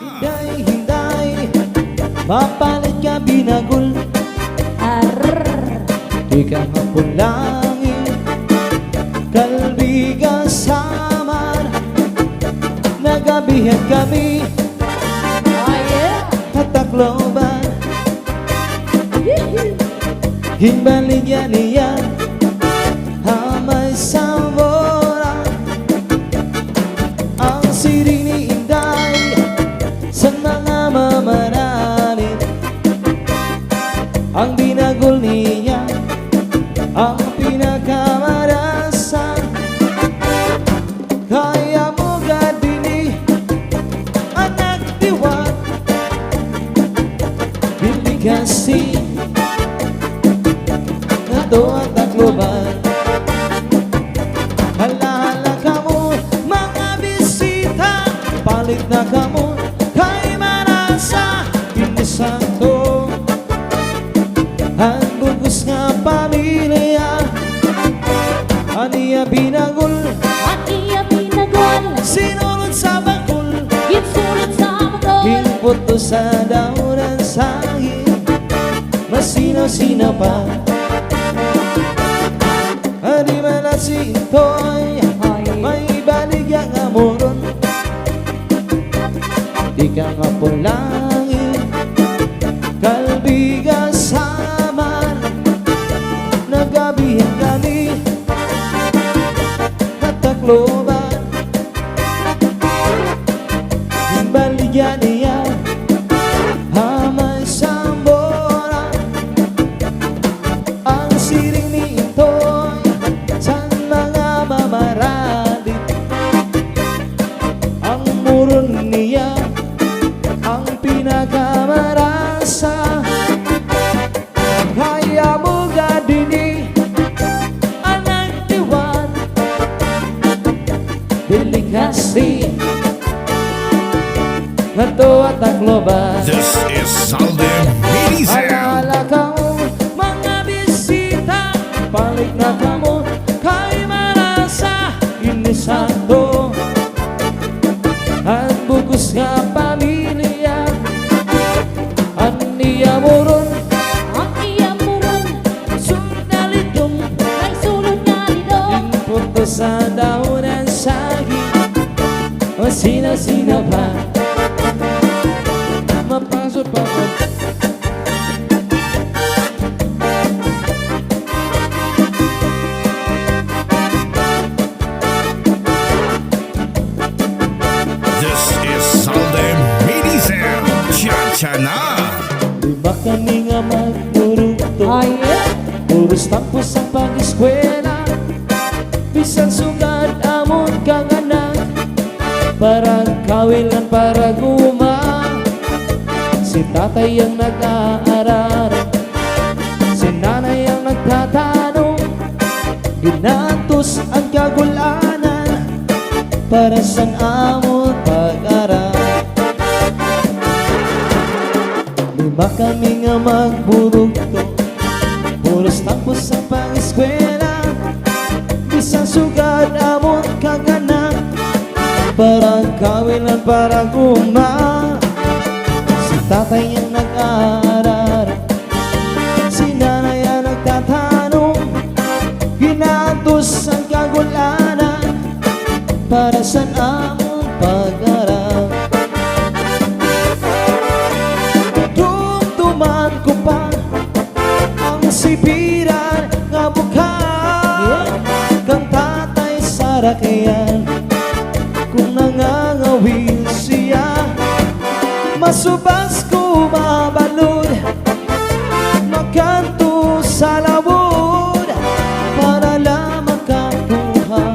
Hinday, hinday, mapalit ka binagul. Di ka mapulangin, kalbi ka samar. Nagabihan kami Hatakloban, himbaligyan niya Hamay Samora. Ang siring ni Inday sa mga mamaranin. Ang binagol niya ang pinakamarasan. Kaya mo gadini anak diwat, hindi kasi nato ang Tacloban. Hala-hala ka mo mga bisita, palit na ka mo kay Marasa. Hindi santo ang bugos nga pamilya. Aniya binagol, sinulod sa bakul, hinputo sa daunan sahig, masinaw-sinaw pa. Adi man at si Intoy, may baligyan nga moron. Di ka nga pulangin, kalbi ka samar. Nagabihan kami Hatakloban, baligyan niya Hamay Sambora. Ang siring ni Intoy sa mga mamaradit. Ang muron niya ang pinakamarasa. Kaya mo gadini anak diwan, delikasi nato at Tacloban. This is Salde Medizel. Alala ka mo mga bisita, palit na ka mo kay Marasa. Inisanto at bugos nga pamilya. Aniya mo ron, sulod na litong, impunto sa daunan saging, masinaw-sinaw pa. Mapasok pa ko. This is Salde Medizel. Cha-cha-na. Di ba kami nga magturugto? Puros tapos ang pag-eskwela. Bisan sugad amon kang anak, parang kawilan para guma. Si tatay ang nag-aaral, si nanay ang nagtatanong. Ginatos ang kagulanan para sa amon pag-aral. Lima kami nga magburugto, puros tapos ang pang-eskwela. Bisang sugad amon kaganak, parang kawilan para guma. Tatay ang nag-aaral, si nanay ang nagtatanong. Ginatos ang kagulanan para sa among pag-aral. Dumduman ko pa ang sipiran nga mukha kang tatay sa rakyan. Kung nangangawin siya, masubas ko mabalod, makanto sa lawod, para lang makakuha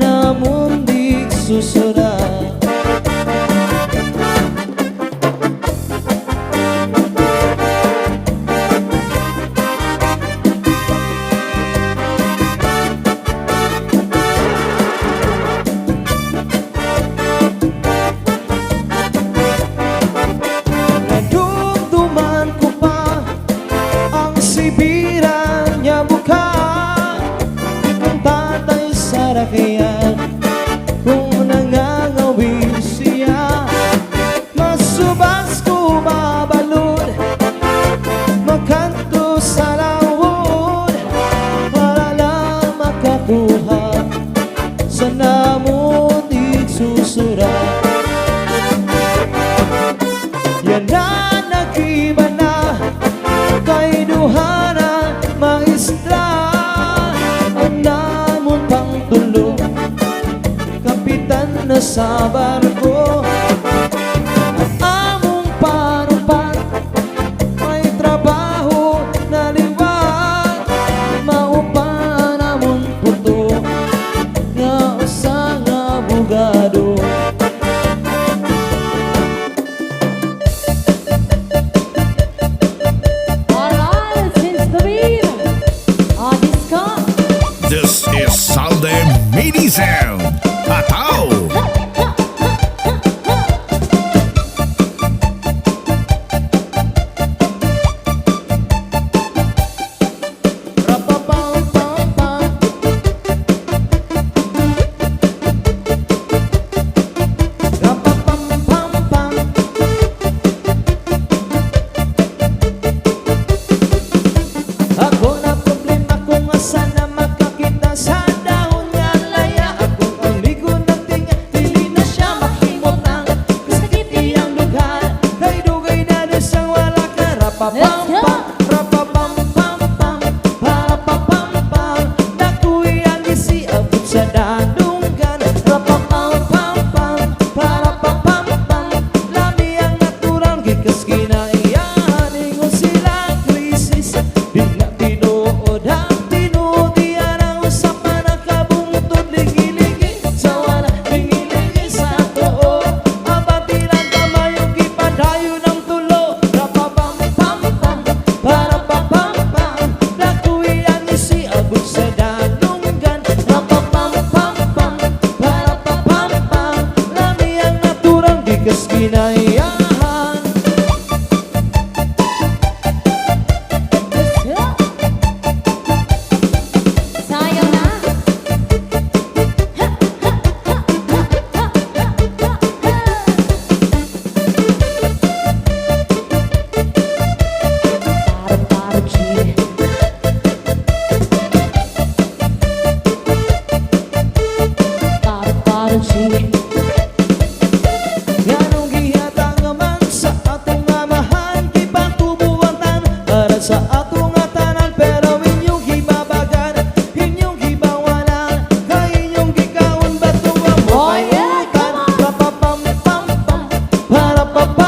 na mundik susurat. sa barko. Ang among parupat may trabaho na liwat, maupa namon puto nga usa nga abogado. Alright, since the beat, disco. This is Salde Midi Sound. Ataw! Rapapam-pam-pam. Rapapam-pam-pam. Ako na problema kung asa na makakita sa dahon nga laya. Akong amigo ng tinga, dili na siya mahimot ang kasakit iyang lugar. Kay dugay na doon siyang wala ka. Rapapam-pam, rapapam-pam-pam, rapapam-pam. Nakuwi ang isi abot sa dadunggan. Rapapam-pam-pam, rapapam-pam. Lami ang natural, gikas kinaiyahan. Ingon sila krisis, di na tinuod ang tinutian. Ang usapan ang kabungtod, ligi-ligi sa wala, ligi-ligi sa too. Abati lang kamayong gipadayo ng tulo. Rapapam-pam-pam, parapapam-pam. Nakuwi ang isi abot sa dalunggan. Rapapam-pam-pam, parapapam-pam. Lami ang natural, gikas kinaiyahan. Sayang na. Paro-paro, G. Paro-paro, G. Ganong gihatang naman sa atong amahan, gipatubuantan para sa atong atanan. Pero inyong gibabagan, inyong gibawalan, kay inyong gikaon ba't Oh, yeah, come on. Rapapam-pam-pam, parapapam.